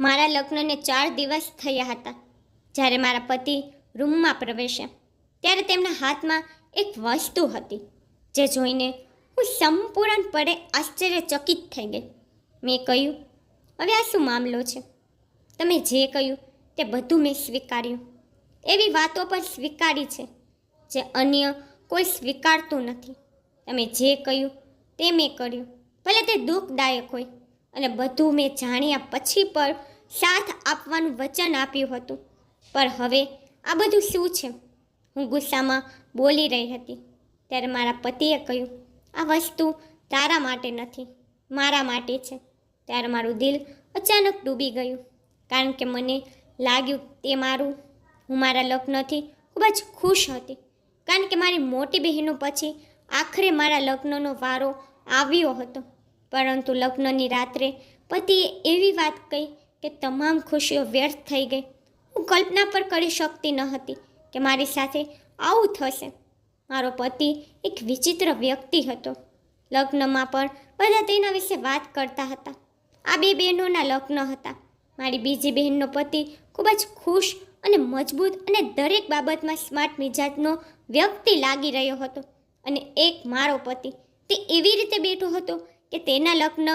મારા લગ્નને 4 દિવસ થયા હતા. જ્યારે મારા પતિ રૂમમાં પ્રવેશ્યા ત્યારે તેમના હાથમાં એક વસ્તુ હતી, જે જોઈને હું સંપૂર્ણપણે આશ્ચર્યચકિત થઈ ગઈ. મેં કહ્યું, હવે આ શું મામલો છે? તમે જે કહ્યું તે બધું મેં સ્વીકાર્યું. એવી વાતો પર સ્વીકારી છે જે અન્ય કોઈ સ્વીકારતું નથી. તમે જે કહ્યું તે મેં કર્યું, ભલે તે દુઃખદાયક હોય, અને બધું મેં જાણ્યા પછી પણ સાથ આપવાનું વચન આપ્યું હતું. પણ હવે આ બધું શું છે? હું ગુસ્સામાં બોલી રહી હતી ત્યારે મારા પતિએ કહ્યું, આ વસ્તુ તારા માટે નથી, મારા માટે છે. ત્યારે મારું દિલ અચાનક ડૂબી ગયું, કારણ કે મને લાગ્યું તે મારું. હું મારા લગ્નથી ખૂબ જ ખુશ હતી, કારણ કે મારી મોટી બહેનો પછી આખરે મારા લગ્નનો વારો આવ્યો હતો. પરંતુ લગ્નની રાત્રે પતિએ એવી વાત કહી કે તમામ ખુશીઓ વ્યર્થ થઈ ગઈ. હું કલ્પના પણ કરી શકતી ન હતી કે મારી સાથે આવું થશે. મારો પતિ એક વિચિત્ર વ્યક્તિ હતો. લગ્નમાં પણ બધા તેના વિશે વાત કરતા હતા. આ 2 બહેનોના લગ્ન હતા. મારી બીજી બહેનનો પતિ ખૂબ જ ખુશ અને મજબૂત અને દરેક બાબતમાં સ્માર્ટ મિજાજનો વ્યક્તિ લાગી રહ્યો હતો. અને એક મારો પતિ, તે એવી રીતે બેઠો હતો કે તેના લગ્ન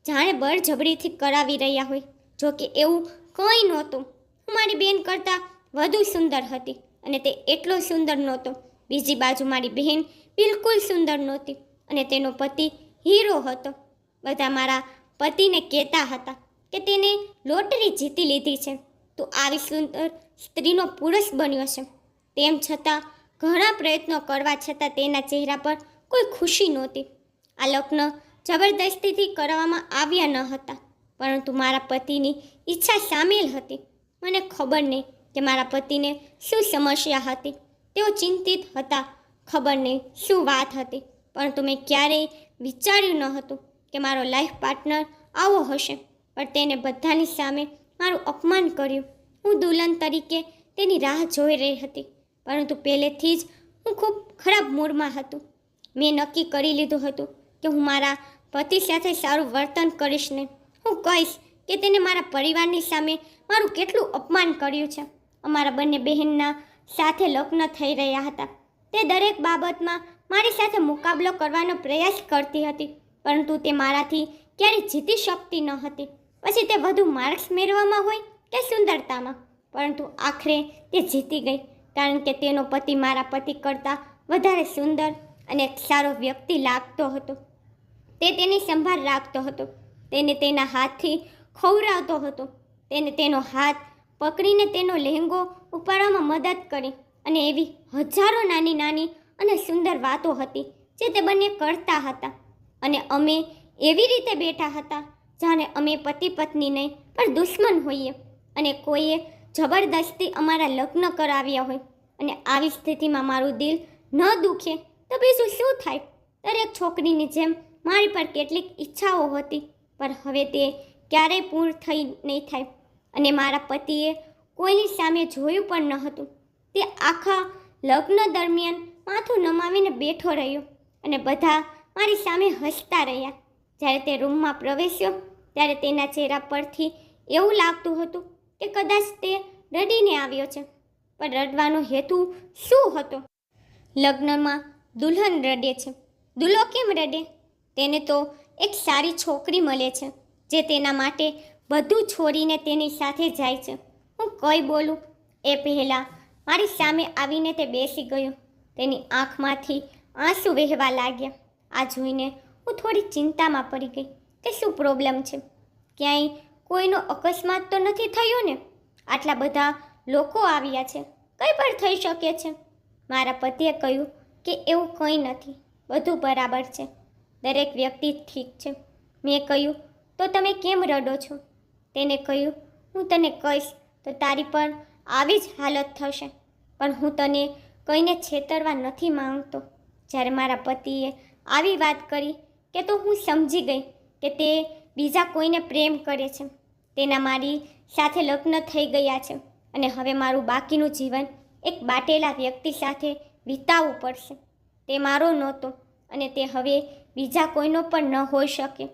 જાણે બળજબરીથી કરાવી રહ્યા હોય. જો કે એવું કંઈ નહોતું. હું મારી બહેન કરતાં વધુ સુંદર હતી, અને તે એટલો સુંદર નહોતો. બીજી બાજુ મારી બહેન બિલકુલ સુંદર નહોતી, અને તેનો પતિ હીરો હતો. બધા મારા પતિને કહેતા હતા કે તેને લોટરી જીતી લીધી છે, તો આવી સુંદર સ્ત્રીનો પુરુષ બન્યો છે. તેમ છતાં ઘણા પ્રયત્નો કરવા છતાં તેના ચહેરા પર કોઈ ખુશી નહોતી. આ લગ્ન જબરદસ્તીથી કરવામાં આવ્યા ન હતા, પરંતુ મારા પતિની ઈચ્છા સામેલ હતી. મને ખબર નહીં કે મારા પતિને શું સમસ્યા હતી. તેઓ ચિંતિત હતા. ખબર નહીં શું વાત હતી, પરંતુ મેં ક્યારેય વિચાર્યું ન હતું કે મારો લાઈફ પાર્ટનર આવો હશે. પણ તેને બધાની સામે મારું અપમાન કર્યું. હું દુલ્હન તરીકે તેની રાહ જોઈ રહી હતી, પરંતુ પહેલેથી જ હું ખૂબ ખરાબ મૂડમાં હતું. મેં નક્કી કરી લીધું હતું કે હું મારા પતિ સાથે સારું વર્તન કરીશ નહીં. હું કહીશ કે તેને મારા પરિવારની સામે મારું કેટલું અપમાન કર્યું છે. અમારા બંને બહેનના સાથે લગ્ન થઈ રહ્યા હતા. તે દરેક બાબતમાં મારી સાથે મુકાબલો કરવાનો પ્રયાસ કરતી હતી, પરંતુ તે મારાથી ક્યારેય જીતી શકતી ન હતી. પછી તે વધુ માર્ક્સ મેળવવામાં હોય કે સુંદરતામાં, પરંતુ આખરે તે જીતી ગઈ, કારણ કે તેનો પતિ મારા પતિ કરતાં વધારે સુંદર અને એક સારો વ્યક્તિ લાગતો હતો. તે તેની સંભાળ રાખતો હતો, તેને તેના હાથથી ખવડાવતો હતો, તેને તેનો હાથ પકડીને તેનો લહેંગો ઉપાડવામાં મદદ કરી, અને એવી હજારો નાની નાની અને સુંદર વાતો હતી જે તે બંને કરતા હતા. અને અમે એવી રીતે બેઠા હતા જાણે અમે પતિ પત્ની નહીં પણ દુશ્મન હોઈએ, અને કોઈએ જબરદસ્તી અમારા લગ્ન કરાવ્યા હોય. અને આવી સ્થિતિમાં મારું દિલ ન દુખે તો બીજું શું થાય? દરેક છોકરીની જેમ મારી પર કેટલીક ઈચ્છાઓ હતી, પણ હવે તે ક્યારેય પૂર્ણ થઈ નહીં થાય. અને મારા પતિએ કોઈની સામે જોયું પણ ન હતું. તે આખા લગ્ન દરમિયાન માથું નમાવીને બેઠો રહ્યો, અને બધા મારી સામે હસતા રહ્યા. જ્યારે તે રૂમમાં પ્રવેશ્યો ત્યારે તેના ચહેરા પરથી એવું લાગતું હતું કે કદાચ તે રડીને આવ્યો છે. પણ રડવાનો હેતુ શું હતો? લગ્નમાં દુલ્હન રડે છે, દુલ્હો કેમ રડે? તેને તો એક સારી છોકરી મળે છે જે તેના માટે બધું છોડીને તેની સાથે જાય છે. હું કંઈ બોલું એ પહેલાં મારી સામે આવીને તે બેસી ગયો. તેની આંખમાંથી આંસુ વહેવા લાગ્યા. આ જોઈને હું થોડી ચિંતામાં પડી ગઈ કે શું પ્રોબ્લેમ છે? ક્યાંય કોઈનો અકસ્માત તો નથી થયો ને? આટલા બધા લોકો આવ્યા છે, કંઈ પણ થઈ શકે છે. મારા પતિએ કહ્યું કે એવું કંઈ નથી, બધું બરાબર છે, દરેક વ્યક્તિ ઠીક છે. મેં કહ્યું, તો તમે કેમ રડો છો? તેને કહ્યું, હું તને કહીશ તો તારી પણ આવી જ હાલત થશે, પણ હું તને કહીને છેતરવા નથી માંગતો. જ્યારે મારા પતિએ આવી વાત કરી કે તો હું સમજી ગઈ કે તે બીજા કોઈને પ્રેમ કરે છે. તેના મારી સાથે લગ્ન થઈ ગયા છે, અને હવે મારું બાકીનું જીવન એક બાટેલા વ્યક્તિ સાથે વિતાવવું પડશે. તે મારો નહોતો, અને તે હવે બીજા કોઈનો પણ ન હોઈ શકે.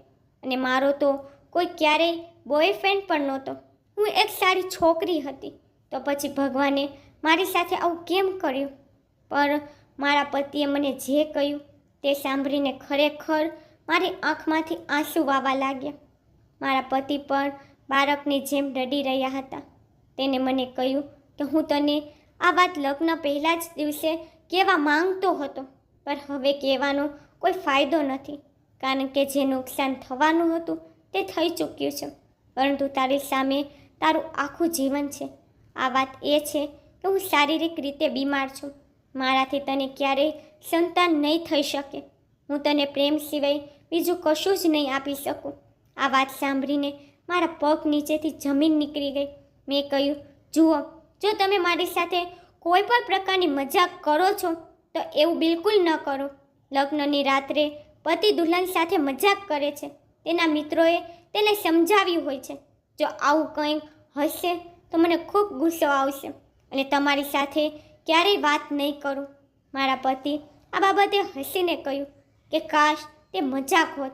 અને મારો તો કોઈ ક્યારેય બોયફ્રેન્ડ પણ નહોતો. હું એક સારી છોકરી હતી, તો પછી ભગવાને મારી સાથે આવું કેમ કર્યું? પર મારા પતિએ મને જે કહ્યું તે સાંભળીને ખરેખર મારી આંખમાંથી આંસુ વાવા લાગ્યા. મારા પતિ પણ બાળકની જેમ રડી રહ્યા હતા. તેને મને કહ્યું કે હું તને આ વાત લગ્ન પહેલાં જ દિવસે કહેવા માંગતો હતો, પણ હવે કહેવાનો કોઈ ફાયદો નથી, કારણ કે જે નુકસાન થવાનું હતું તે થઈ ચૂક્યું છે. પરંતુ તારી સામે તારું આખું જીવન છે. આ વાત એ છે કે હું શારીરિક રીતે બીમાર છું. મારાથી તને ક્યારેય સંતાન નહીં થઈ શકે. હું તને પ્રેમ સિવાય બીજું કશું જ નહીં આપી શકું. આ વાત સાંભળીને મારા પગ નીચેથી જમીન નીકળી ગઈ. મેં કહ્યું, જુઓ, જો તમે મારી સાથે કોઈ પણ પ્રકારની મજાક કરો છો તો એવું બિલકુલ ન કરો. લગ્નની રાત્રે પતિ દુલ્હન સાથે મજાક કરે છે. તેના મિત્રોએ તેને સમજાવ્યું હોય છે. જો આવું કંઈક હશે તો મને ખૂબ ગુસ્સો આવશે અને તમારી સાથે ક્યારેય વાત નહીં કરું. મારા પતિ આ બાબતે હસીને કહ્યું કે કાશ તે મજાક હોત.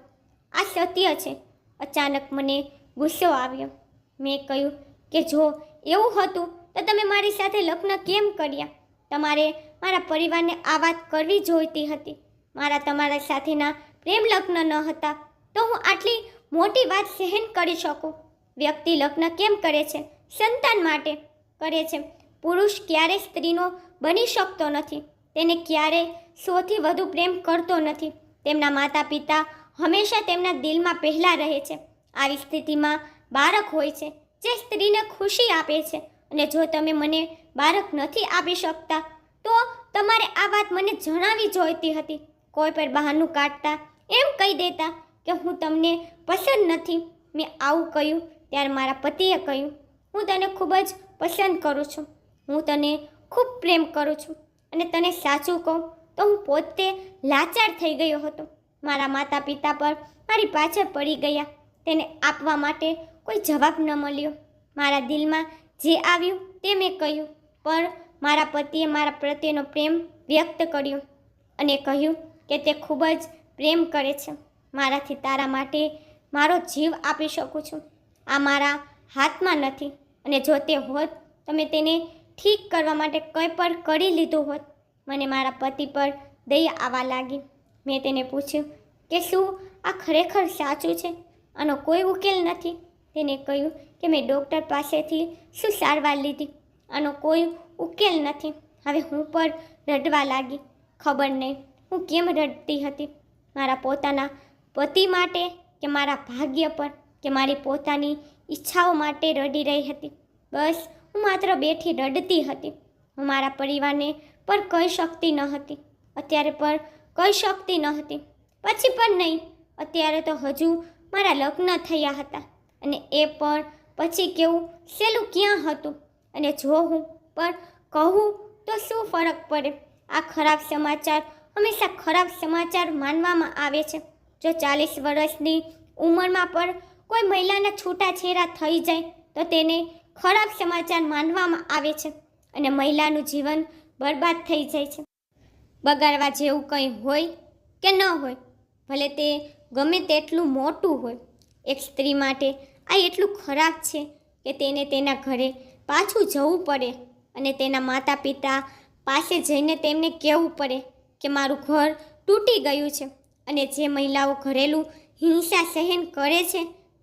આ સત્ય છે. અચાનક મને ગુસ્સો આવ્યો. મેં કહ્યું કે જો એવું હતું તો તમે મારી સાથે લગ્ન કેમ કર્યા? તમારે મારા પરિવારને આ વાત કરવી જોઈતી હતી. મારા તમારા સાથેના પ્રેમ લગ્ન ન હતા તો હું આટલી મોટી વાત સહન કરી શકું. વ્યક્તિ લગ્ન કેમ કરે છે? સંતાન માટે કરે છે. પુરુષ ક્યારેય સ્ત્રીનો બની શકતો નથી. તેને ક્યારેય સૌથી વધુ પ્રેમ કરતો નથી. તેમના માતા પિતા હંમેશા તેમના દિલમાં પહેલાં રહે છે. આવી સ્થિતિમાં બાળક હોય છે જે સ્ત્રીને ખુશી આપે છે. અને જો તમે મને બાળક નથી આપી શકતા તો તમારે આ વાત મને જણાવવી જોઈતી હતી. કોઈ પણ બહાનું કાઢતા એમ કહી દેતા કે હું તમને પસંદ નથી. મેં આવું કહ્યું ત્યારે મારા પતિએ કહ્યું, હું તને ખૂબ જ પસંદ કરું છું. હું તને ખૂબ પ્રેમ કરું છું. અને તને સાચું કહું તો હું પોતે લાચાર થઈ ગયો હતો. મારા માતા પિતા પર મારી પાછળ પડી ગયા. તેને આપવા માટે કોઈ જવાબ ન મળ્યો. મારા દિલમાં જે આવ્યું તે મેં કહ્યું, પણ મારા પતિએ મારા પ્રત્યેનો પ્રેમ વ્યક્ત કર્યો અને કહ્યું કે તે ખૂબ જ પ્રેમ કરે છે. મારાથી તારા માટે મારો જીવ આપી શકું છું. આ મારા હાથમાં નથી અને જો તે હોત તો મેં તેને ઠીક કરવા માટે કંઈ પણ કરી લીધું હોત. મને મારા પતિ પર દયા આવવા લાગી. મેં તેને પૂછ્યું કે શું આ ખરેખર સાચું છે? આનો કોઈ ઉકેલ નથી? તેને કહ્યું કે મેં ડૉક્ટર પાસેથી શું સારવાર લીધી, આનો કોઈ ઉકેલ નથી. હવે હું પણ રડવા લાગી. ખબર નહીં હું કેમ રડતી હતી. મારા પોતાના પતિ માટે કે મારા ભાગ્ય પર કે મારી પોતાની ઈચ્છાઓ માટે રડી રહી હતી. બસ હું માત્ર બેઠી રડતી હતી. હું મારા પરિવારને પણ કહી શકતી ન હતી. અત્યારે પણ કહી શકતી ન હતી. પછી પણ નહીં. અત્યારે તો હજુ મારા લગ્ન થયા હતા અને એ પણ પછી કેવું સહેલું ક્યાં હતું. અને જો હું પણ કહું તો શું ફરક પડે? આ ખરાબ સમાચાર હંમેશા ખરાબ સમાચાર માનવામાં આવે છે. જો 40 વર્ષની ઉંમરમાં પણ કોઈ મહિલાના છૂટાછેડા થઈ જાય તો તેને ખરાબ સમાચાર માનવામાં આવે છે અને મહિલાનું જીવન બરબાદ થઈ જાય છે. બગાડવા જેવું કંઈ હોય કે ન હોય, ભલે તે ગમે તેટલું મોટું હોય, એક સ્ત્રી માટે આ એટલું ખરાબ છે કે તેને તેના ઘરે પાછું જવું પડે અને તેના માતા પિતા પાસે જઈને તેમને કહેવું પડે કે મારું ઘર તૂટી ગયું છે. અને જે મહિલાઓ ઘરેલું હિંસા સહન કરે છે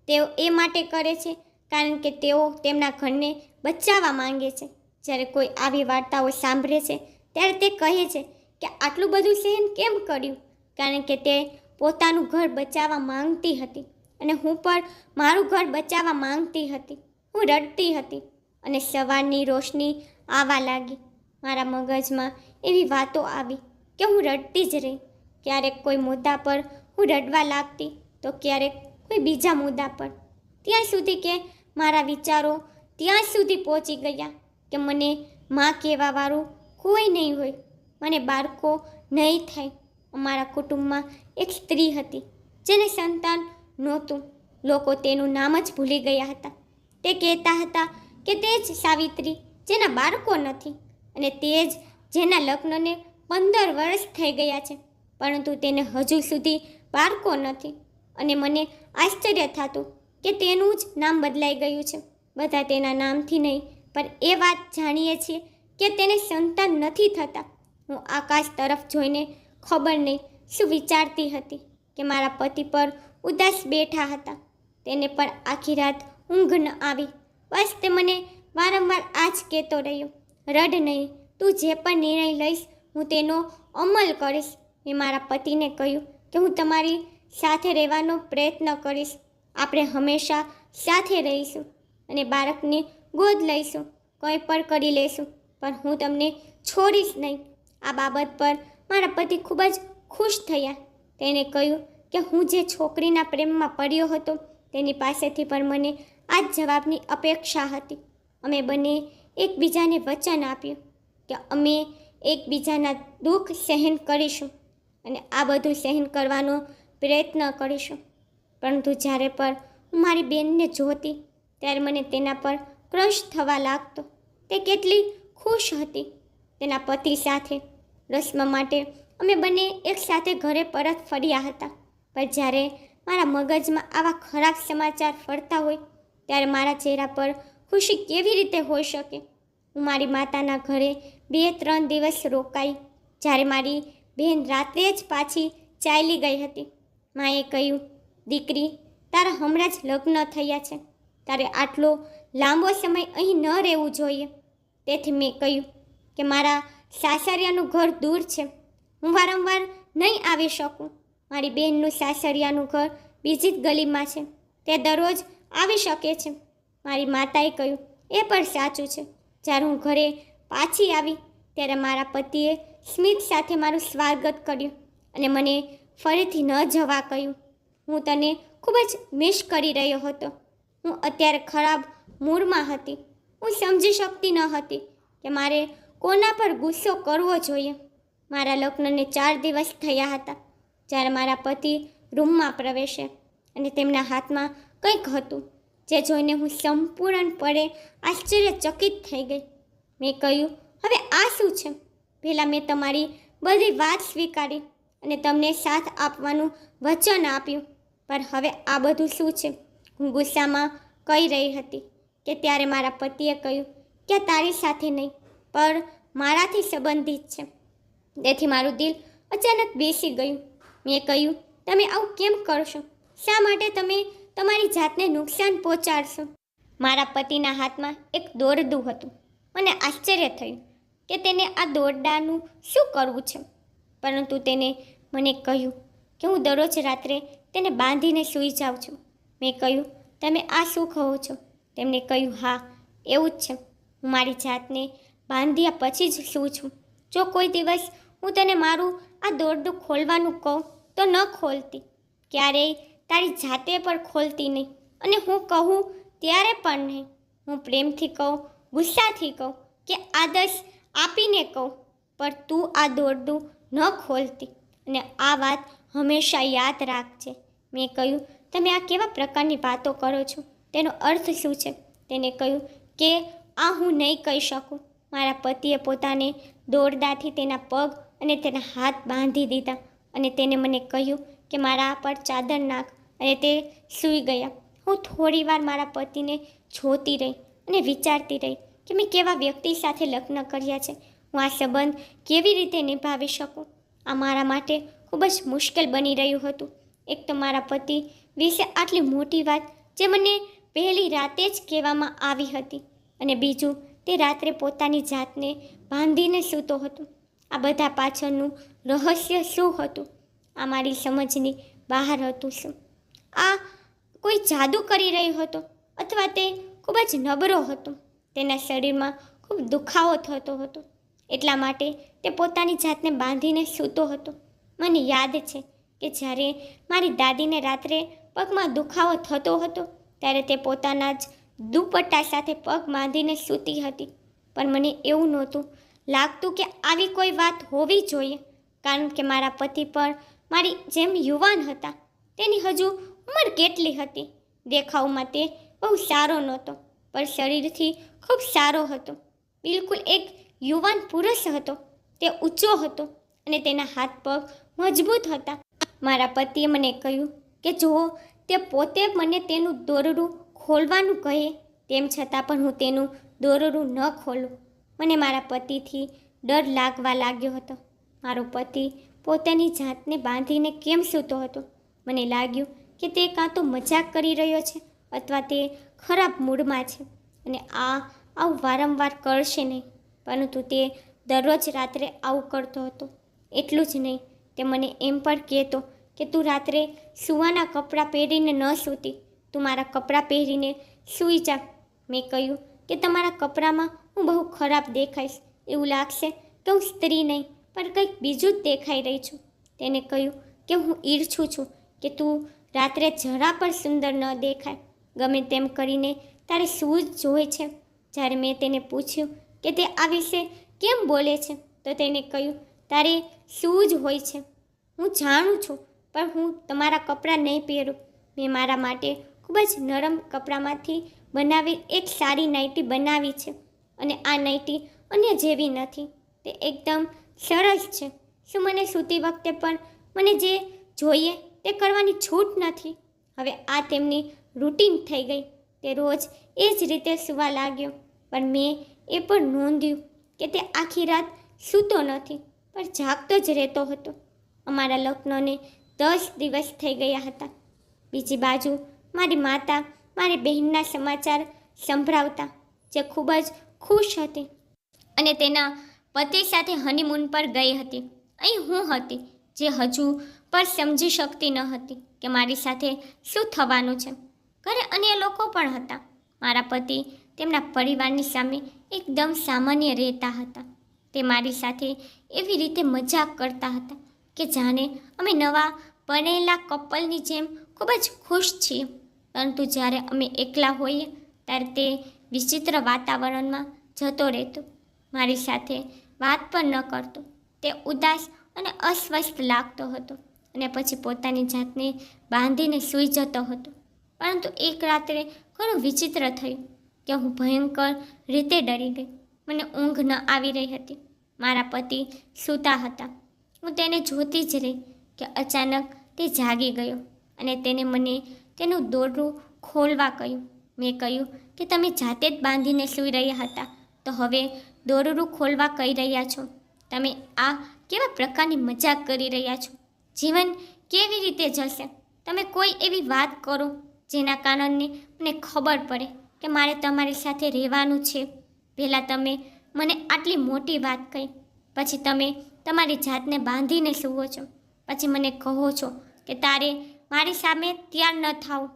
તેઓ એ માટે કરે છે કારણ કે તેઓ તેમના ઘરને બચાવવા માંગે છે. જ્યારે કોઈ આવી વાર્તાઓ સાંભળે છે ત્યારે તે કહે છે કે આટલું બધું સહન કેમ કર્યું? કારણ કે તે પોતાનું ઘર બચાવવા માંગતી હતી અને હું પણ મારું ઘર બચાવવા માંગતી હતી. હું રડતી હતી અને સવારની રોશની આવવા લાગી. મારા મગજમાં એવી વાતો આવી કે હું રડતી જ રહી. ક્યારેક કોઈ મુદ્દા પર હું રડવા લાગતી તો ક્યારેક કોઈ બીજા મુદ્દા પર. ત્યાં સુધી કે મારા વિચારો ત્યાં સુધી પહોંચી ગયા કે મને માં કહેવાવાળું કોઈ નહીં હોય, મને બાળકો નહીં થાય. અમારા કુટુંબમાં એક સ્ત્રી હતી જેને સંતાન નહોતું. લોકો તેનું નામ જ ભૂલી ગયા હતા. તે કહેતા હતા કે તે જ સાવિત્રી જેના બાળકો નથી અને તે જ જેના લગ્નને 15 વર્ષ થઈ ગયા છે, પરંતુ તેને હજુ સુધી બાળકો નથી. અને મને આશ્ચર્ય થતું કે તેનું જ નામ બદલાઈ ગયું છે. બધા તેના નામથી નહીં પણ એ વાત જાણીએ છીએ કે તેને સંતાન નથી થતા. હું આકાશ તરફ જોઈને ખબર નહીં શું વિચારતી હતી કે મારા પતિ પર ઉદાસ બેઠા હતા. તેને પણ આખી રાત ઊંઘ ન આવી. બસ તે મને વારંવાર આ જ કહેતો રહ્યો, રડ નહીં, તું જે પણ નિર્ણય લઈશ હું તેનો અમલ કરીશ. મેં મારા પતિને કહ્યું કે હું તમારી સાથે રહેવાનો પ્રયત્ન કરીશ. આપણે હંમેશા સાથે રહીશું અને બાળકને ગોદ લઈશું, કંઈ પણ કરી લઈશું, પણ હું તમને છોડીશ નહીં. આ બાબત પર મારા પતિ ખૂબ જ ખુશ થયા. તેને કહ્યું કે હું જે છોકરીના પ્રેમમાં પડ્યો હતો તેની પાસેથી પણ મને આ જ જવાબની અપેક્ષા હતી. અમે બંને એકબીજાને વચન આપ્યું કે અમે એકબીજાના દુઃખ સહન કરીશું અને આ બધું સહન કરવાનો પ્રયત્ન કરીશું. પરંતુ જ્યારે પણ હું મારી બહેનને જોતી ત્યારે મને તેના પર ક્રશ થવા લાગતો. તે કેટલી ખુશ હતી તેના પતિ સાથે. રસ્મ માટે અમે બંને એકસાથે ઘરે પરત ફર્યા હતા. પણ જ્યારે મારા મગજમાં આવા ખરાબ સમાચાર ફરતા હોય ત્યારે મારા ચહેરા પર ખુશી કેવી રીતે હોઈ શકે? હું મારી માતાના ઘરે 2-3 દિવસ રોકાઈ. જ્યારે મારી બહેન રાત્રે જ પાછી ચાલી ગઈ હતી. માએ કહ્યું, દીકરી, તારા હમણાં જ લગ્ન થયા છે, તારે આટલો લાંબો સમય અહીં ન રહેવું જોઈએ. તેથી મેં કહ્યું કે મારા સાસરિયાનું ઘર દૂર છે, હું વારંવાર નહીં આવી શકું. મારી બહેનનું સાસરિયાનું ઘર બીજી જ ગલીમાં છે, તે દરરોજ આવી શકે છે. મારી માતાએ કહ્યું, એ પણ સાચું છે. જ્યારે હું ઘરે પાછી આવી ત્યારે મારા પતિએ સ્મિત સાથે મારું સ્વાગત કર્યું અને મને ફરીથી ન જવા કહ્યું. હું તને ખૂબ જ મિસ કરી રહ્યો હતો. હું અત્યારે ખરાબ મૂડમાં હતી. હું સમજી શકતી ન હતી કે મારે કોના પર ગુસ્સો કરવો જોઈએ. મારા લગ્નને 4 દિવસ થયા હતા જ્યારે મારા પતિ રૂમમાં પ્રવેશે અને તેમના હાથમાં કંઈક હતું જે જોઈને હું સંપૂર્ણપણે આશ્ચર્યચકિત થઈ ગઈ. મેં કહ્યું, હવે આ શું છે? પહેલાં મેં તમારી બધી વાત સ્વીકારી અને તમને સાથ આપવાનું વચન આપ્યું, પણ હવે આ બધું શું છે? હું ગુસ્સામાં કહી રહી હતી કે ત્યારે મારા પતિએ કહ્યું કે તારી સાથે નહીં પણ મારાથી સંબંધિત છે. તેથી મારું દિલ અચાનક બેસી ગયું. મેં કહ્યું, તમે આવું કેમ કરશો? શા માટે તમે તમારી જાતને નુકસાન પહોંચાડશો? મારા પતિના હાથમાં એક દોરડું હતું. મને આશ્ચર્ય થયું કે તેને આ દોરડાનું શું કરવું છે, પરંતુ તેને મને કહ્યું કે હું દરરોજ રાત્રે તેને બાંધીને સૂઈ જાઉં છું. મેં કહ્યું, તમે આ શું કહો છો? તેમણે કહ્યું, હા, એવું જ છે. હું મારી જાતને બાંધ્યા પછી જ સૂઉં છું. જો કોઈ દિવસ હું તને મારું આ દોરડું ખોલવાનું કહું તો ન ખોલતી, ક્યારેય તારી જાતે પણ ખોલતી નહીં, અને હું કહું ત્યારે પણ નહીં. હું પ્રેમથી કહું, ગુસ્સાથી કહું કે આદેશ આપીને કહું, પણ તું આ દોરડું ન ખોલતી, અને આ વાત હંમેશા યાદ રાખજે. મેં કહ્યું, તમે આ કેવા પ્રકારની વાતો કરો છો? તેનો અર્થ શું છે? તેને કહ્યું કે આ હું નહીં કહી શકું. મારા પતિએ પોતાને દોરડાથી તેના પગ અને તેના હાથ બાંધી દીધા અને તેને મને કહ્યું કે મારા પર ચાદર નાખ, અને તે સૂઈ ગયા. હું થોડીવાર મારા પતિને જોતી રહી અને વિચારતી રહી કે મેં કેવા વ્યક્તિ સાથે લગ્ન કર્યા છે. હું આ સંબંધ કેવી રીતે નિભાવી શકું? આ મારા માટે ખૂબ જ મુશ્કેલ બની રહ્યું હતું. એક તો મારા પતિ વિશે આટલી મોટી વાત જે મને પહેલી રાતે જ કહેવામાં આવી હતી, અને બીજું તે રાત્રે પોતાની જાતને બાંધીને સૂતો હતો. આ બધા પાછળનું રહસ્ય શું હતું? આ મારી સમજની બહાર હતું. શું આ કોઈ જાદુ કરી રહ્યો હતો, અથવા તે ખૂબ જ નબળો હતો? તેના શરીરમાં ખૂબ દુખાવો થતો હતો, એટલા માટે તે પોતાની જાતને બાંધીને સૂતો હતો. મને યાદ છે કે જ્યારે મારી દાદીને રાત્રે પગમાં દુખાવો થતો હતો ત્યારે તે પોતાના જ દુપટ્ટા સાથે પગ બાંધીને સૂતી હતી. પણ મને એવું નહોતું લાગતું કે આવી કોઈ વાત હોવી જોઈએ, કારણ કે મારા પતિ પણ મારી જેમ યુવાન હતા. તેની હજુ ઉંમર કેટલી હતી? દેખાવમાં તે બહુ સારો નહોતો, પણ શરીરથી ખૂબ સારો હતો. બિલકુલ એક યુવાન પુરુષ હતો. તે ઊંચો હતો અને તેના હાથ પગ મજબૂત હતા. મારા પતિએ મને કહ્યું કે જો તે પોતે મને તેનું દોરડું ખોલવાનું કહે તેમ છતાં પણ હું તેનું દોરડું ન ખોલું. મને મારા પતિથી ડર લાગવા લાગ્યો હતો. મારો પતિ પોતાની જાતને બાંધીને કેમ સૂતો હતો. મને લાગ્યું કે તે કાં તો મજાક કરી રહ્યો છે અથવા તે ખરાબ મૂડમાં છે અને આવું વારંવાર કરશે નહીં. પરંતુ તે દરરોજ રાત્રે આવું કરતો હતો. એટલું જ નહીં, તે મને એમ પણ કહેતો કે તું રાત્રે સૂવાના કપડાં પહેરીને ન સૂતી, તું મારા કપડાં પહેરીને સૂઈ જા. મેં કહ્યું કે તમારા કપડામાં હું બહુ ખરાબ દેખાઈશ, એવું લાગશે કે હું સ્ત્રી નહીં પણ કંઈક બીજું જ દેખાઈ રહી છું. તેને કહ્યું કે હું ઈચ્છું છું કે તું રાત્રે જરા પણ સુંદર ન દેખાય. ગમે તેમ કરીને તારે શું જ જોઈએ છે. જ્યારે મેં તેને પૂછ્યું કે તે આ વિશે કેમ બોલે છે તો તેને કહ્યું, તારે શું જ હોય છે, હું જાણું છું, પણ હું તમારા કપડાં નહીં પહેરું. મેં મારા માટે ખૂબ જ નરમ કપડામાંથી બનાવી એક સારી નાઇટી બનાવી છે અને આ નાઇટી અન્ય જેવી નથી. તે એકદમ સરસ છે. શું મને સૂતી વખતે પણ મને જે જોઈએ તે કરવાની છૂટ નથી? હવે આ તેમની રૂટીન થઈ ગઈ. તે રોજ એ જ રીતે સૂવા લાગ્યો. પણ મેં એ પણ નોંધ્યું કે તે આખી રાત સૂતો નથી પણ જાગતો જ રહેતો હતો. અમારા લગ્નને 10 દિવસ થઈ ગયા હતા. બીજી બાજુ મારી માતા મારી બહેનના સમાચાર સંભળાવતા, જે ખૂબ જ ખુશ હતી અને તેના પતિ સાથે હનીમૂન પર ગઈ હતી. અહીં હું હતી જે હજુ પણ સમજી શકતી ન હતી કે મારી સાથે શું થવાનું છે. ઘરે અન્ય લોકો પણ હતા. મારા પતિ તેમના પરિવારની સામે એકદમ સામાન્ય રહેતા હતા. તે મારી સાથે એવી રીતે મજાક કરતા હતા કે જાણે અમે નવા બનેલા કપલની જેમ ખૂબ જ ખુશ છીએ. પરંતુ જ્યારે અમે એકલા હોઈએ ત્યારે તે વિચિત્ર વાતાવરણમાં જતો રહેતો. મારી સાથે વાત પણ ન કરતો. તે ઉદાસ અને અસ્વસ્થ લાગતો હતો અને પછી પોતાની જાતને બાંધીને સૂઈ જતો હતો. પરંતુ એક રાત્રે ઘણું વિચિત્ર થયું કે હું ભયંકર રીતે ડરી ગઈ. મને ઊંઘ ન આવી રહી હતી. મારા પતિ સૂતા હતા. હું તેને જોતી જ રહી કે અચાનક તે જાગી ગયો અને તેને મને તેનું દોરડું ખોલવા કહ્યું. મેં કહ્યું કે તમે જાતે જ બાંધીને સૂઈ રહ્યા હતા તો હવે દોરડું ખોલવા કહી રહ્યા છો. તમે આ કેવા પ્રકારની મજાક કરી રહ્યા છો? જીવન કેવી રીતે જશે? તમે કોઈ એવી વાત કરો જેના કારણે મને ખબર પડે કે મારે તમારી સાથે રહેવાનું છે. પહેલાં તમે મને આટલી મોટી વાત કહી, પછી તમે તમારી જાતને બાંધીને સૂવો છો, પછી મને કહો છો કે તારે મારી સામે તૈયાર ન થાવું,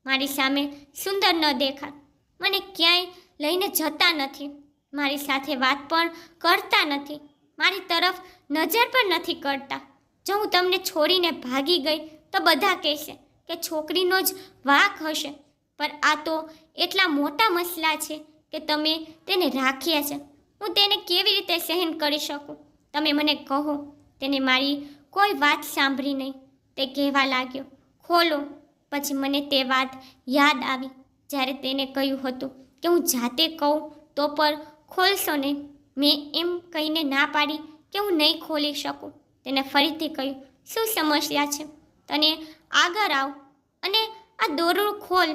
મારી સામે સુંદર ન દેખાય, મને ક્યાંય લઈને જતા નથી, મારી સાથે વાત પણ કરતા નથી, મારી તરફ નજર પણ નથી કરતા. જો હું તમને છોડીને ભાગી ગઈ તો બધા કહેશે કે છોકરીનો જ વાંક હશે. પણ આ તો એટલા મોટા મસલા છે કે તમે તેને રાખ્યા છે. હું તેને કેવી રીતે સહન કરી શકું? તમે મને કહો. તેને મારી કોઈ વાત સાંભળી નહીં. તે કહેવા લાગ્યો, ખોલો. પછી મને તે વાત યાદ આવી જ્યારે તેને કહ્યું હતું કે હું જાતે કહું તો પણ ખોલશો નહીં. મેં એમ કહીને ના પાડી કે હું નહીં ખોલી શકું. તેને ફરીથી કહ્યું, શું સમસ્યા છે? તને આગળ આવ અને આ દોરડું ખોલ.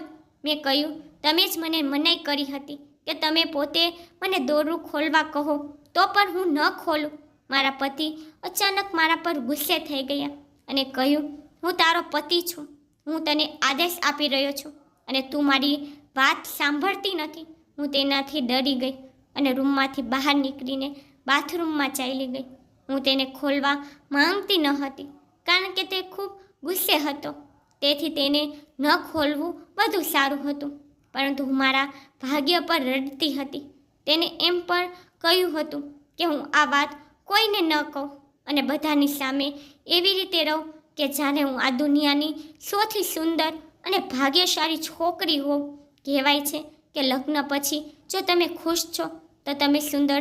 મેં કહ્યું, તમે જ મને મનાઈ કરી હતી કે તમે પોતે મને દોરડું ખોલવા કહો તો પણ હું ન ખોલું. મારા પતિ અચાનક મારા પર ગુસ્સે થઈ ગયા અને કહ્યું, હું તારો પતિ છું, હું તને આદેશ આપી રહ્યો છું અને તું મારી વાત સાંભળતી નથી. હું તેનાથી ડરી ગઈ અને રૂમમાંથી બહાર નીકળીને બાથરૂમમાં ચાલી ગઈ. હું તેને ખોલવા માંગતી ન હતી કારણ કે તે ખૂબ ગુસ્સે હતો. તેથી તેને ન ખોલવું વધુ સારું હતું. પરંતુ હું મારા ભાગ્ય પર રડતી હતી. તેને એમ પણ કહ્યું હતું કે હું આ વાત કોઈને ન કહું અને બધાની સામે એવી રીતે રહું કે જાણે હું આ દુનિયાની સૌથી સુંદર અને ભાગ્યશાળી છોકરી હોઉં. કહેવાય છે કે લગ્ન પછી જો તમે ખુશ છો તો તમે સુંદર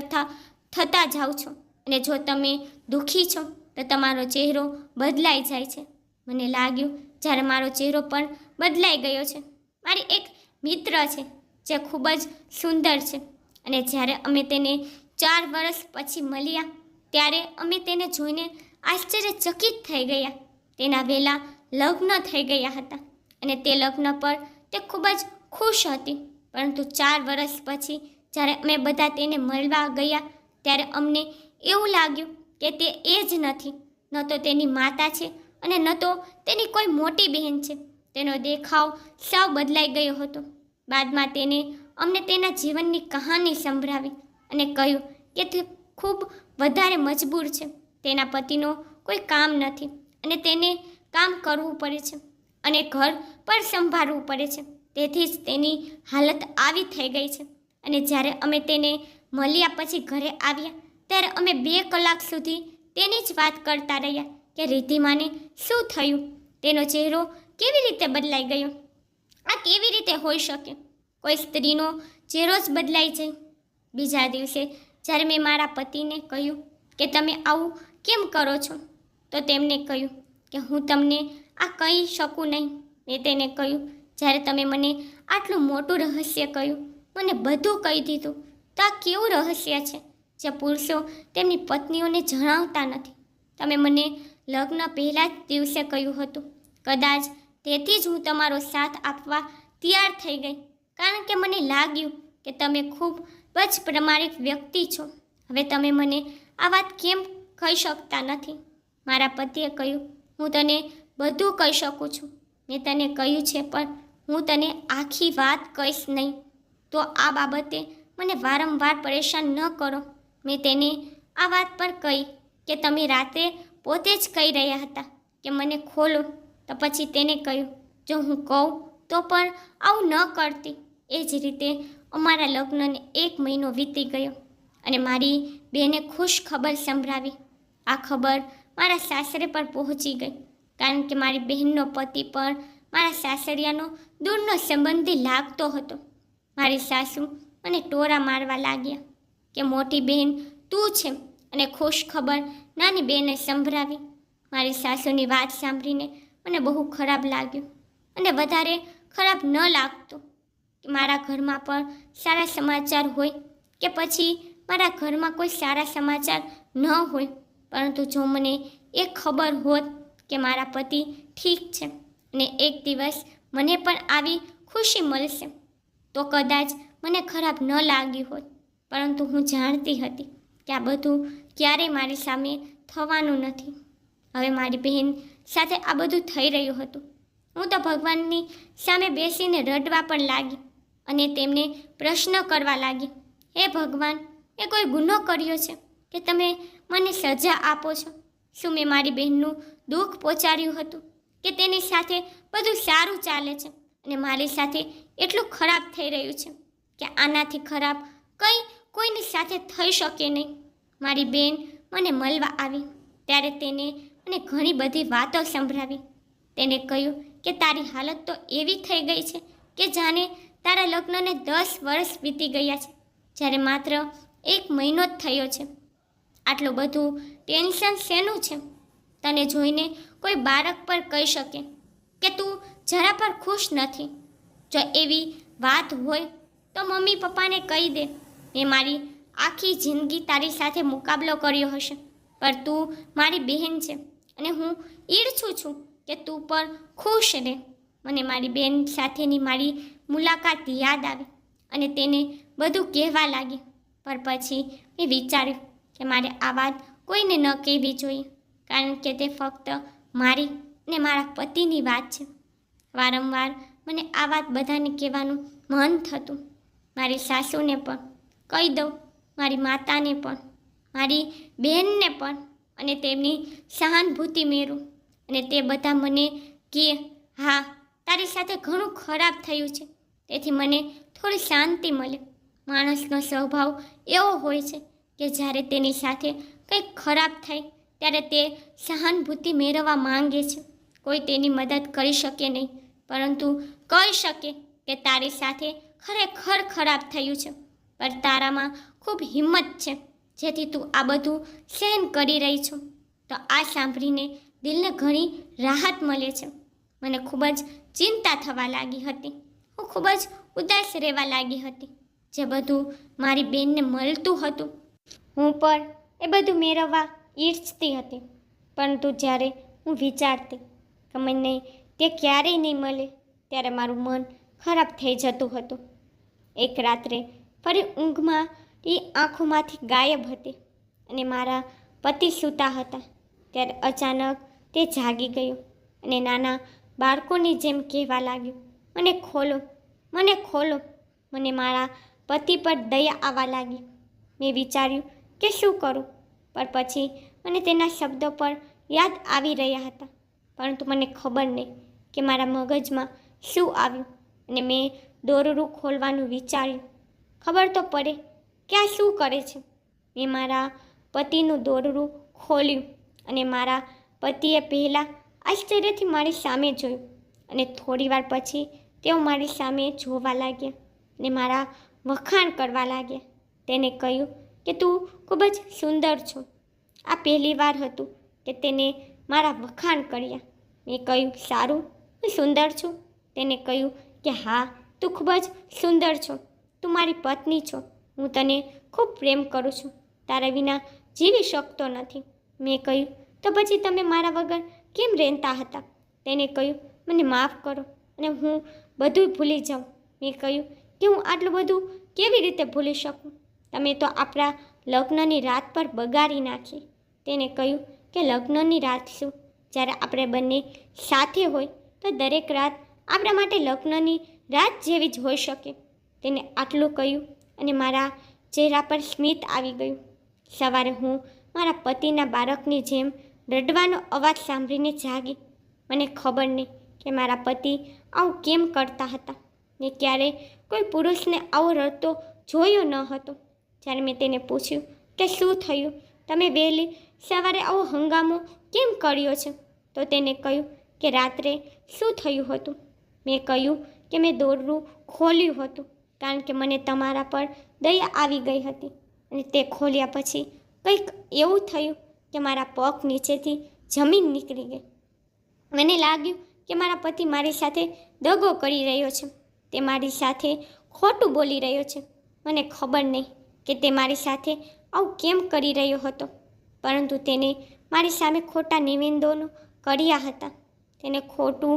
થતા જાઓ છો અને જો તમે દુઃખી છો તો તમારો ચહેરો બદલાઈ જાય છે. મને લાગ્યું જ્યારે મારો ચહેરો પણ બદલાઈ ગયો છે. મારી એક મિત્ર છે જે ખૂબ જ સુંદર છે અને જ્યારે અમે તેને 4 વર્ષ પછી મળ્યા ત્યારે અમે તેને જોઈને આશ્ચર્યચકિત થઈ ગયા. તેના વહેલા લગ્ન થઈ ગયા હતા અને તે લગ્ન પર તે ખૂબ જ ખુશ હતી. પરંતુ 4 વર્ષ પછી જ્યારે અમે બધા તેને મળવા ગયા ત્યારે અમને એવું લાગ્યું કે તે એ જ નથી. ન તો તેની માતા છે અને ન તો તેની કોઈ મોટી બહેન છે. તેનો દેખાવ સાવ બદલાઈ ગયો હતો. બાદમાં તેને અમને તેના જીવનની કહાની સંભળાવી અને કહ્યું કે તે ખૂબ વધારે મજબૂર છે. તેના પતિનો કોઈ કામ નથી અને તેને કામ કરવું પડે છે અને ઘર પણ સંભાળવું પડે છે. તેથી જ તેની હાલત આવી થઈ ગઈ છે. અને જ્યારે અમે તેને મળ્યા પછી ઘરે આવ્યા ત્યારે અમે 2 કલાક સુધી તેની જ વાત કરતા રહ્યા કે રિદ્ધિમાને શું થયું, તેનો ચહેરો કેવી રીતે બદલાઈ ગયો. આ કેવી રીતે હોઈ શકે? કોઈ સ્ત્રીનો ચહેરો જ બદલાઈ જાય. બીજા દિવસે જ્યારે મેં મારા પતિને કહ્યું કે તમે આવું કેમ કરો છો, તો તેમને કહ્યું કે હું તમને આ કહી શકું નહીં. મેં તેને કહ્યું, જ્યારે તમે મને આટલું મોટું રહસ્ય કહ્યું, મને બધું કહી દીધું, તો આ કેવું રહસ્ય છે જે પુરુષો તેમની પત્નીઓને જણાવતા નથી? તમે મને લગ્ન પહેલાં જ દિવસે કહ્યું હતું. કદાચ તેથી જ હું તમારો સાથ આપવા તૈયાર થઈ ગઈ, કારણ કે મને લાગ્યું કે તમે ખૂબ જ પ્રમાણિક વ્યક્તિ છો. હવે તમે મને આ વાત કેમ કહી શકતા નથી? મારા પતિએ કહ્યું, હું તને બધું કહી શકું છું. મેં તને કહ્યું છે, પણ હું તને આખી વાત કહીશ નહીં. તો આ બાબતે મને વારંવાર પરેશાન ન કરો. મેં તેને આ વાત પણ કહી કે તમે રાતે પોતે જ કહી રહ્યા હતા કે મને ખોલો. તો પછી તેને કહ્યું, જો હું કહું તો પણ આવું ન કરતી. એ જ રીતે અમારા લગ્નને 1 મહિનો વીતી ગયો અને મારી બેને ખુશ ખબર સંભળાવી. આ ખબર મારા સાસરે પર પહોંચી ગઈ, કારણ કે મારી બહેનનો પતિ પણ મારા સાસરિયાનો દૂરનો સંબંધી લાગતો હતો. મારી સાસુ મને ટોરા મારવા લાગ્યા કે મોટી બહેન તું છે, અને ખુશ ખબર નાની બહેને સંભળાવી. મારી સાસુની વાત સાંભળીને મને બહુ ખરાબ લાગ્યું, અને વધારે ખરાબ ન લાગતું કે મારા ઘરમાં પણ સારા સમાચાર હોય કે પછી મારા ઘરમાં કોઈ સારા સમાચાર ન હોય. પરંતુ જો મને એ ખબર હોત કે મારા પતિ ઠીક છે અને એક દિવસ મને પણ આવી ખુશી મળશે, તો કદાચ મને ખરાબ ન લાગ્યું હોત. પરંતુ હું જાણતી હતી કે આ બધું ક્યારેય મારી સામે થવાનું નથી. હવે મારી બહેન સાથે આ બધું થઈ રહ્યું હતું. હું તો ભગવાનની સામે બેસીને રડવા પણ લાગી અને તેમને પ્રશ્ન કરવા લાગી, હે ભગવાન, મેં કોઈ ગુનો કર્યો છે કે તમે મને સજા આપો છો? શું મેં મારી બહેનનું દુઃખ પહોંચાડ્યું હતું કે તેની સાથે બધું સારું ચાલે છે અને મારી સાથે એટલું ખરાબ થઈ રહ્યું છે કે આનાથી ખરાબ કંઈ કોઈની સાથે થઈ શકે નહીં? મારી બહેન મને મળવા આવી ત્યારે તેને મને ઘણી બધી વાતો સંભળાવી. તેને કહ્યું કે તારી હાલત તો એવી થઈ ગઈ છે કે જાણે તારા લગ્નને 10 વર્ષ વીતી ગયા છે, જ્યારે માત્ર 1 મહિનો જ થયો છે. આટલું બધું ટેન્શન શેનું છે? તને જોઈને કોઈ બાળક પર કહી શકે કે તું જરા પણ ખુશ નથી. જો એવી વાત હોય તો મમ્મી પપ્પાને કહી દે. મેં મારી આખી જિંદગી તારી સાથે મુકાબલો કર્યો હશે, પણ તું મારી બહેન છે અને હું ઈચ્છું છું કે તું પણ ખુશ રહે. મને મારી બહેન સાથેની મારી મુલાકાત યાદ આવી અને તેને બધું કહેવા લાગી. પણ પછી મેં વિચાર્યું કે મારે આ વાત કોઈને ન કહેવી જોઈએ, કારણ કે તે ફક્ત મારી અને મારા પતિની વાત છે. વારંવાર મને આ વાત બધાને કહેવાનું મન થતું. મારી સાસુને પણ કહી દઉં, મારી માતાને પણ, મારી બહેનને પણ, અને તેમની સહાનુભૂતિ મેળવું અને તે બધા મને કહે, હા, તારી સાથે ઘણું ખરાબ થયું છે, તેથી મને થોડી શાંતિ મળે. માણસનો સ્વભાવ એવો હોય છે કે જ્યારે તેની સાથે કંઈક ખરાબ થાય ત્યારે તે સહાનુભૂતિ મેળવવા માંગે છે. કોઈ તેની મદદ કરી શકે નહીં, પરંતુ કહી શકે કે તારી સાથે ખરેખર ખરાબ થયું છે, પણ તારામાં ખૂબ હિંમત છે, જેથી તું આ બધું સહન કરી રહી છો. તો આ સાંભળીને દિલને ઘણી રાહત મળે છે. મને ખૂબ જ ચિંતા થવા લાગી હતી. હું ખૂબ જ ઉદાસ રહેવા લાગી હતી. જે બધું મારી બેનને મળતું હતું, હું પણ એ બધું મેળવવા ઈચ્છતી હતી. પરંતુ જ્યારે હું વિચારતી કે મને તે ક્યારેય નહીં મળે, ત્યારે મારું મન ખરાબ થઈ જતું હતું. એક રાત્રે ફરી ઊંઘમાં એ આંખોમાંથી ગાયબ હતી અને મારા પતિ સૂતા હતા ત્યારે અચાનક તે જાગી ગયું અને નાના બાળકોની જેમ કહેવા લાગ્યું, મને ખોલો, મને ખોલો. મને મારા પતિ પર દયા આવવા લાગી. મેં વિચાર્યું કે શું કરું, પણ પછી મને તેના શબ્દો પર યાદ આવી રહ્યા હતા, પરંતુ મને ખબર નહીં કે મારા મગજમાં શું આવ્યું અને મેં દોરડું ખોલવાનું વિચાર્યું. ખબર તો પડે કે આ શું કરે છે. મેં મારા પતિનું દોરડું ખોલ્યું અને મારા પતિએ પહેલાં આશ્ચર્યથી મારી સામે જોયું અને થોડીવાર પછી તેઓ મારી સામે જોવા લાગ્યા અને મારા વખાણ કરવા લાગ્યા. તેને કહ્યું કે તું ખૂબ જ સુંદર છો. આ પહેલી વાર હતું કે તેને મારા વખાણ કર્યા. મેં કહ્યું, સારું, હું સુંદર છું. તેને કહ્યું કે હા, તું ખૂબ જ સુંદર છો. તું મારી પત્ની છો. હું તને ખૂબ પ્રેમ કરું છું. તારા વિના જીવી શકતો નથી. મેં કહ્યું, તો પછી તમે મારા વગર કેમ રહેતા હતા? તેને કહ્યું, મને માફ કરો અને હું બધું ભૂલી જાઉં. મેં કહ્યું કે હું આટલું બધું કેવી રીતે ભૂલી શકું? તમે તો આપણા લગ્નની રાત પર બગાડી નાખી. તેને કહ્યું કે લગ્નની રાત શું, જ્યારે આપણે બંને સાથે હોય તો દરેક રાત આપણા માટે લગ્નની રાત જેવી જ હોઈ શકે. તેને આટલું કહ્યું અને મારા ચહેરા પર સ્મિત આવી ગયું. સવારે હું મારા પતિના બાળકની જેમ રડવાનો અવાજ સાંભળીને જાગી. મને ખબર નહીં કે મારા પતિ આવું કેમ કરતા હતા. મેં ક્યારેય કોઈ પુરુષને આવો રડતો જોયો ન હતો. જ્યારે મેં તેને પૂછ્યું કે શું થયું, તમે વહેલી સવારે આવો હંગામો કેમ કર્યો છે, તો તેને કહ્યું કે રાત્રે શું થયું હતું. મેં કહ્યું કે મેં દોરડું ખોલ્યું હતું કારણ કે મને તમારા પર દયા આવી ગઈ હતી અને તે ખોલ્યા પછી કંઈક એવું થયું કે મારા પગ નીચેથી જમીન નીકળી ગઈ. મને લાગ્યું કે મારા પતિ મારી સાથે દગો કરી રહ્યો છે. તે મારી સાથે ખોટું બોલી રહ્યો છે. મને ખબર નહીં કે તે મારી સાથે આવું કેમ કરી રહ્યો હતો, પરંતુ તેને મારી સામે ખોટા નિવેદનો કર્યા હતા. તેને ખોટું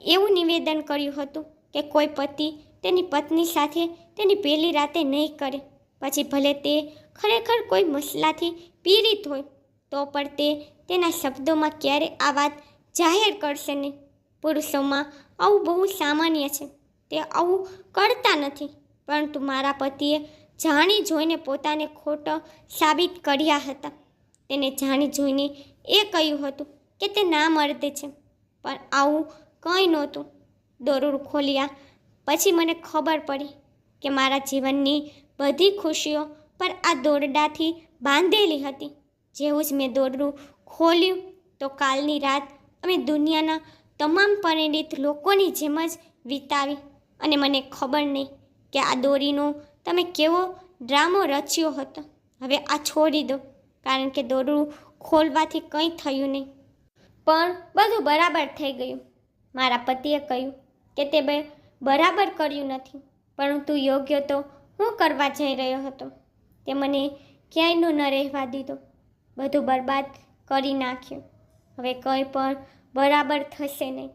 એવું નિવેદન કર્યું હતું કે કોઈ પતિ તેની પત્ની સાથે તેની પહેલી રાતે નહીં કરે, પછી ભલે તે ખરેખર કોઈ મસલાથી પીડિત હોય તો પણ તે તેના શબ્દોમાં ક્યારે આ વાત જાહેર કરશે નહીં. પુરુષોમાં આવું બહુ સામાન્ય છે. તે આવું કરતા નથી, પરંતુ મારા પતિએ જાણી જોઈને પોતાને ખોટો સાબિત કર્યા હતા. તેને જાણી જોઈને એ કહ્યું હતું કે તે ના મર્દે છે, પણ આવું કંઈ નહોતું. દોરડું ખોલ્યા પછી મને ખબર પડી કે મારા જીવનની બધી ખુશીઓ પર આ દોરડાથી બાંધેલી હતી. જેવું જ મેં દોરડું ખોલ્યું તો કાલની રાત અમે દુનિયાના તમામ પરિણિત લોકોની જેમ જ વિતાવી અને મને ખબર નહીં કે આ દોરીનો તમે કેવો ડ્રામો રચ્યો હતો. હવે આ છોડી દો, કારણ કે દોરડું ખોલવાથી કંઈ થયું નહીં, પણ બધું બરાબર થઈ ગયું. મારા પતિએ કહ્યું કે તે બરાબર કર્યું નથી, પરંતુ યોગ્ય તો હું કરવા જઈ રહ્યો હતો. તે મને ક્યાંયનો ન રહેવા દીધો, બધું બરબાદ કરી નાખ્યું. હવે કંઈ પણ બરાબર થશે નહીં.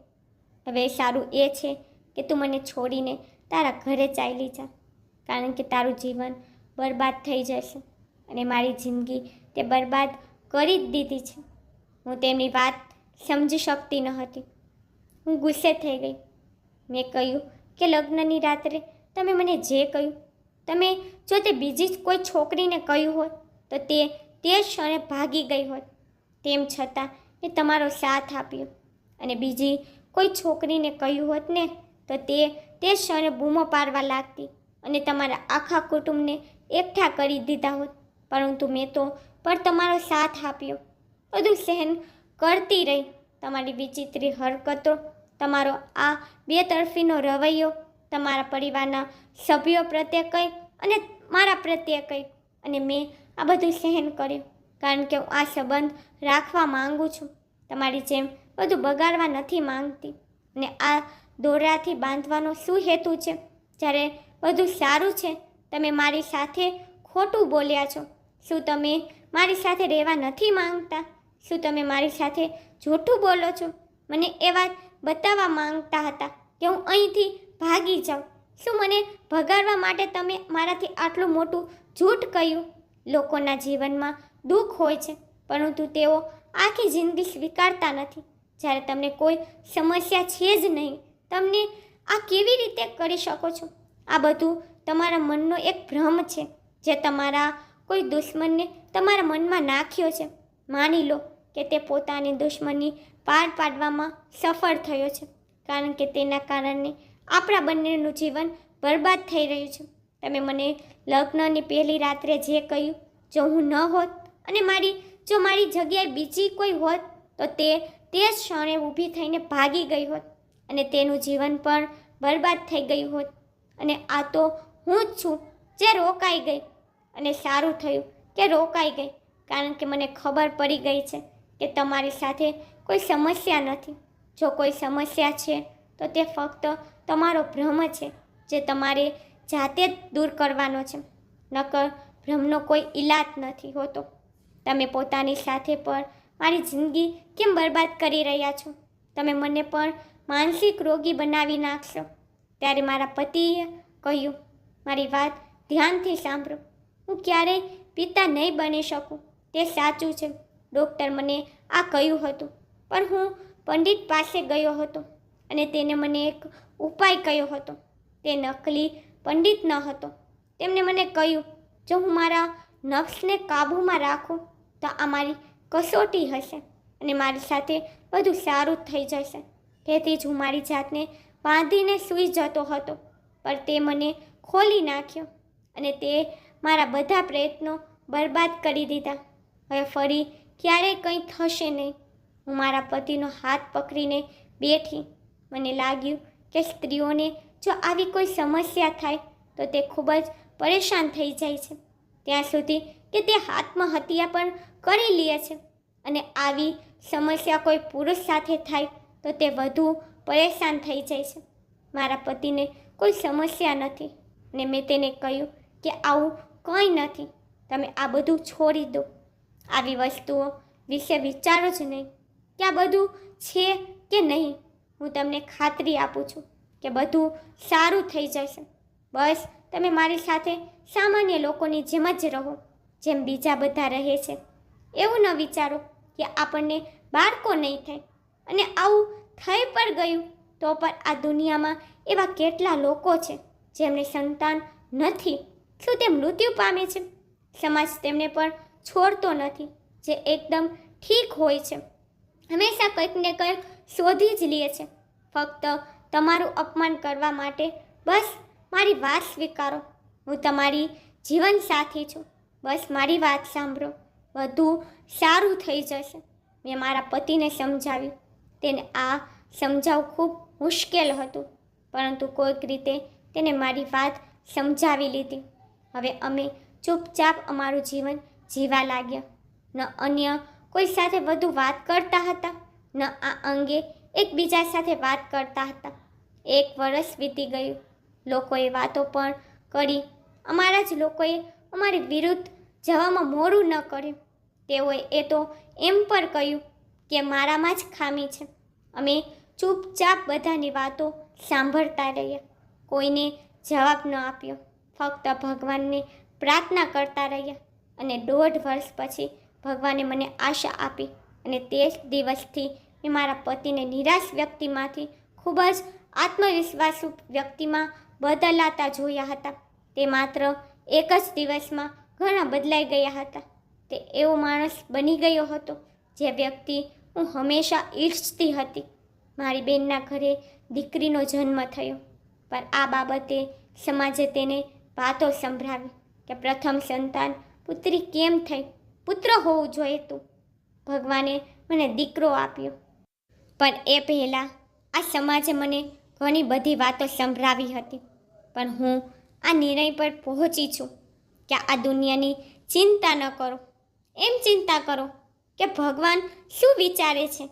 હવે સારું એ છે કે તું મને છોડીને તારા ઘરે ચાલી જા, કારણ કે તારું જીવન બરબાદ થઈ જશે અને મારી જિંદગી તે બરબાદ કરી જ દીધી છે. હું તેમની વાત સમજી શકતી ન હતી. હું ગુસ્સે થઈ ગઈ. મેં કહ્યું કે લગ્નની રાત્રે તમે મને જે કહ્યું, તમે જો તે બીજી જ કોઈ છોકરીને કહ્યું હોત તો તે જ ક્ષણે ભાગી ગઈ હોત. તેમ છતાં મેં તમારો સાથ આપ્યો અને બીજી કોઈ છોકરીને કહ્યું હોત ને તો તે જ ક્ષણે બૂમો પાડવા લાગતી અને તમારા આખા કુટુંબને એકઠા કરી દીધા હોત. પરંતુ મેં તો પણ તમારો સાથ આપ્યો, બધું સહન કરતી રહી. તમારી વિચિત્ર હરકતો, તમારો આ બેતરફીનો રવૈયો, તમારા પરિવારના સભ્યો પ્રત્યે કંઈક અને મારા પ્રત્યે કંઈક, અને મેં આ બધું સહન કર્યું કારણ કે હું આ સંબંધ રાખવા માંગુ છું. તમારી જેમ બધું બગાડવા નથી માંગતી. અને આ દોરડાથી બાંધવાનો શું હેતુ છે? જ્યારે બધું સારું છે તમે મારી સાથે ખોટું બોલ્યા છો. શું તમે મારી સાથે રહેવા નથી માંગતા? શું તમે મારી સાથે જૂઠું બોલો છો? મને એ વાત બતાવવા માંગતા હતા કે હું અહીંથી ભાગી જાઉં. શું મને ભગાડવા માટે તમે મારાથી આટલું મોટું જૂઠ કહ્યું? લોકોના જીવનમાં દુઃખ હોય છે, પરંતુ તેઓ આખી જિંદગી સ્વીકારતા નથી. જ્યારે તમને કોઈ સમસ્યા છે જ નહીં, તમને આ કેવી રીતે કરી શકો છો? આ બધું તમારા મનનો એક ભ્રમ છે, જે તમારા કોઈ દુશ્મનને તમારા મનમાં નાખ્યો છે. માની લો કે તે પોતાની દુશ્મની પાર પાડવામાં સફળ થયો છે, કારણ કે તેના કારણે આપણા બંનેનું જીવન બરબાદ થઈ રહ્યું છે. તમે મને લગ્નની પહેલી રાત્રે જે કહ્યું, જો હું ન હોત અને જો મારી જગ્યાએ બીજી કોઈ હોત, તો તે જ ક્ષણે ઊભી થઈને ભાગી ગઈ હોત અને તેનું જીવન પણ બરબાદ થઈ ગયું હોત. અને આ તો હું જ છું જે રોકાઈ ગઈ. અને સારું થયું કે રોકાઈ ગઈ, કારણ કે મને ખબર પડી ગઈ છે કે તમારી સાથે કોઈ સમસ્યા નથી. જો કોઈ સમસ્યા છે તો તે ફક્ત તમારો ભ્રમ છે, જે તમારે જાતે જ દૂર કરવાનો છે. નકર ભ્રમનો કોઈ ઈલાજ નથી હોતો. તમે પોતાની સાથે પણ મારી જિંદગી કેમ બરબાદ કરી રહ્યા છો? તમે મને પણ માનસિક રોગી બનાવી નાખશો. ત્યારે મારા પતિએ કહ્યું, મારી વાત ધ્યાનથી સાંભળો. હું ક્યારેય પિતા નહીં બની શકું, તે સાચું છે. ડૉક્ટર મને આ કહ્યું હતું, પણ હું પંડિત પાસે ગયો હતો અને તેને મને એક ઉપાય કહ્યો હતો. તે નકલી પંડિત ન હતો. તેમણે મને કહ્યું, જો હું મારા નફ્સને કાબૂમાં રાખું તો આ મારી કસોટી હશે અને મારી સાથે બધું સારું થઈ જશે. તેથી જ હું મારી જાતને બાંધીને સૂઈ જતો હતો, પણ તે મને ખોલી નાખ્યો અને તે મારા બધા પ્રયત્નો બરબાદ કરી દીધા. હવે ફરી ક્યારેય કંઈ થશે નહીં. હું મારા પતિનો હાથ પકડીને બેઠી. મને લાગ્યું કે સ્ત્રીઓને જો આવી કોઈ સમસ્યા થાય તો તે ખૂબ જ પરેશાન થઈ જાય છે, ત્યાં સુધી કે તે આત્મહત્યા પણ કરી લે છે. અને આવી સમસ્યા કોઈ પુરુષ સાથે થાય તો તે વધુ પરેશાન થઈ જાય છે. મારા પતિને કોઈ સમસ્યા નથી અને મેં તેને કહ્યું કે આવું કંઈ નથી, તમે આ બધું છોડી દો. આવી વસ્તુઓ વિશે વિચારો જ નહીં કે આ બધું છે કે નહીં. હું તમને ખાતરી આપું છું કે બધું સારું થઈ જશે. બસ તમે મારી સાથે સામાન્ય લોકોની જેમ જ રહો, જેમ બીજા બધા રહે છે. એવું ન વિચારો કે આપણને બાળકો નહીં થાય. અને આવું થઈ પણ ગયું તો પણ આ દુનિયામાં એવા કેટલા લોકો છે જેમને સંતાન નથી. શું તે મૃત્યુ પામે છે? સમાજ તેમને પણ છોડતો નથી, જે એકદમ ઠીક હોય છે. હંમેશા કંઈક ને કંઈક શોધી જ લે છે, ફક્ત તમારું અપમાન કરવા માટે. બસ મારી વાત સ્વીકારો. હું તમારી જીવનસાથી છું. બસ મારી વાત સાંભળો. બધું સારું થઈ જશે. મેં મારા પતિને સમજાવ્યું. તેને આ સમજાવવું ખૂબ મુશ્કેલ હતું, પરંતુ કોઈક રીતે તેને મારી વાત સમજાવી લીધી. હવે અમે ચૂપચાપ અમારું જીવન જીવા લાગ્યા. ન અન્ય કોઈ સાથે વધુ વાત કરતા હતા, ન આ અંગે એકબીજા સાથે વાત કરતા હતા. 1 વર્ષ વીતી ગયું. લોકોએ વાતો પણ કરી. અમારા જ લોકોએ અમારી વિરુદ્ધ જવામાં મોડું ન કર્યું. તેઓએ એ તો એમ પણ કહ્યું કે મારામાં જ ખામી છે. અમે ચૂપચાપ બધાની વાતો સાંભળતા રહ્યા. કોઈને જવાબ ન આપ્યો, ફક્ત ભગવાનને પ્રાર્થના કરતા રહ્યા. અને 1.5 વર્ષ પછી ભગવાને મને આશા આપી અને તે જ દિવસથી મેં મારા પતિને નિરાશ વ્યક્તિમાંથી ખૂબ જ આત્મવિશ્વાસુ વ્યક્તિમાં બદલાતા જોયા હતા. તે માત્ર એક જ દિવસમાં ઘણા બદલાઈ ગયા હતા. તે એવો માણસ બની ગયો હતો જે વ્યક્તિ હું હંમેશા ઈચ્છતી હતી. મારી બહેનના ઘરે દીકરીનો જન્મ થયો, પણ આ બાબતે સમાજે તેને વાતો સંભળાવી કે પ્રથમ સંતાન પુત્રી કેમ થઈ? પુત્ર હોવું જોઈએ તું. ભગવાને મને દીકરો આપ્યો. પણ એ પહેલાં આ સમાજે મને ઘણી બધી વાતો સંભળાવી હતી. પણ હું આ નિર્ણય પર પહોંચી છું કે આ દુનિયાની ચિંતા ન કરો. એમ ચિંતા કરો કે ભગવાન શું વિચારે છે.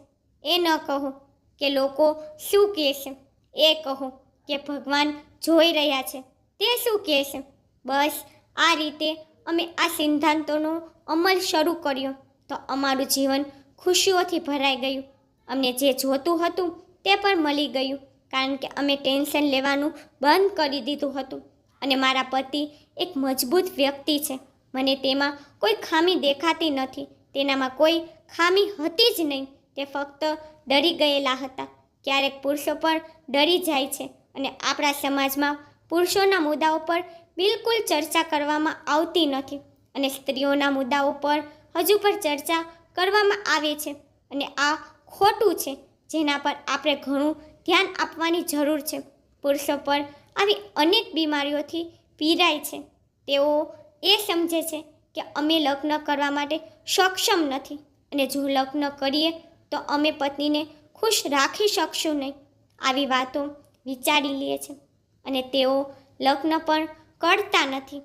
એ ન કહો કે લોકો શું કહેશે. એ કહો કે ભગવાન જોઈ રહ્યા છે, તે શું કહેશે. બસ આ રીતે અમે આ સિદ્ધાંતોનો અમલ શરૂ કર્યો તો અમારું જીવન ખુશીઓથી ભરાઈ ગયું. અમને જે જોતું હતું તે પણ મળી ગયું. કારણ કે અમે ટેન્શન લેવાનું બંધ કરી દીધું હતું અને મારા પતિ એક મજબૂત વ્યક્તિ છે. મને તેમાં કોઈ ખામી દેખાતી નથી. તેનામાં કોઈ ખામી હતી જ નહીં. તે ફક્ત ડરી ગયેલા હતા. ક્યારેક પુરુષો પણ ડરી જાય છે અને આપણા સમાજમાં પુરુષોના મુદ્દાઓ પર બિલકુલ ચર્ચા કરવામાં આવતી નથી અને સ્ત્રીઓના મુદ્દાઓ પર હજુ પણ ચર્ચા કરવામાં આવે છે અને આ ખોટું છે, જેના પર આપણે ઘણું ધ્યાન આપવાની જરૂર છે. પુરુષો પર આવી અનેક બીમારીઓથી પીડાય છે. તેઓ એ સમજે છે કે અમે લગ્ન કરવા માટે સક્ષમ નથી અને જો લગ્ન કરીએ તો અમે પત્નીને ખુશ રાખી શકશું નહીં. આવી વાતો વિચારી લે છે અને તેઓ લગ્ન પણ કરતા નથી.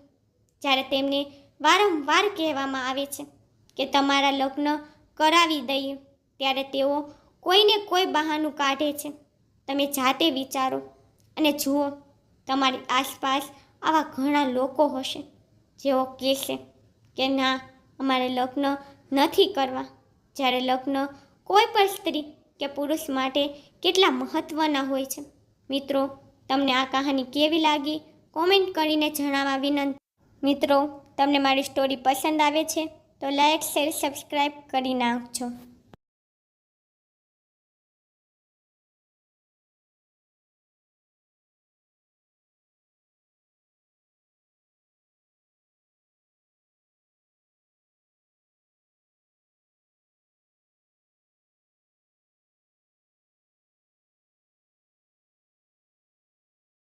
જ્યારે તેમને વારંવાર કહેવામાં આવે છે કે તમારા લગ્ન કરાવી દઈએ, ત્યારે તેઓ કોઈને કોઈ બહાનું કાઢે છે. તમે જાતે વિચારો અને જુઓ, તમારી આસપાસ આવા ઘણા લોકો હશે જેઓ કહેશે કે ના, અમારે લગ્ન નથી કરવા. જ્યારે લગ્ન કોઈ પણ સ્ત્રી કે પુરુષ માટે કેટલા મહત્ત્વના હોય છે. મિત્રો, તમને આ કહાની કેવી લાગી કોમેન્ટ કરીને જણાવવા વિનંતી. મિત્રો, તમને મારી સ્ટોરી પસંદ આવે છે તો લાઈક, શેર, સબસ્ક્રાઈબ કરી નાખજો.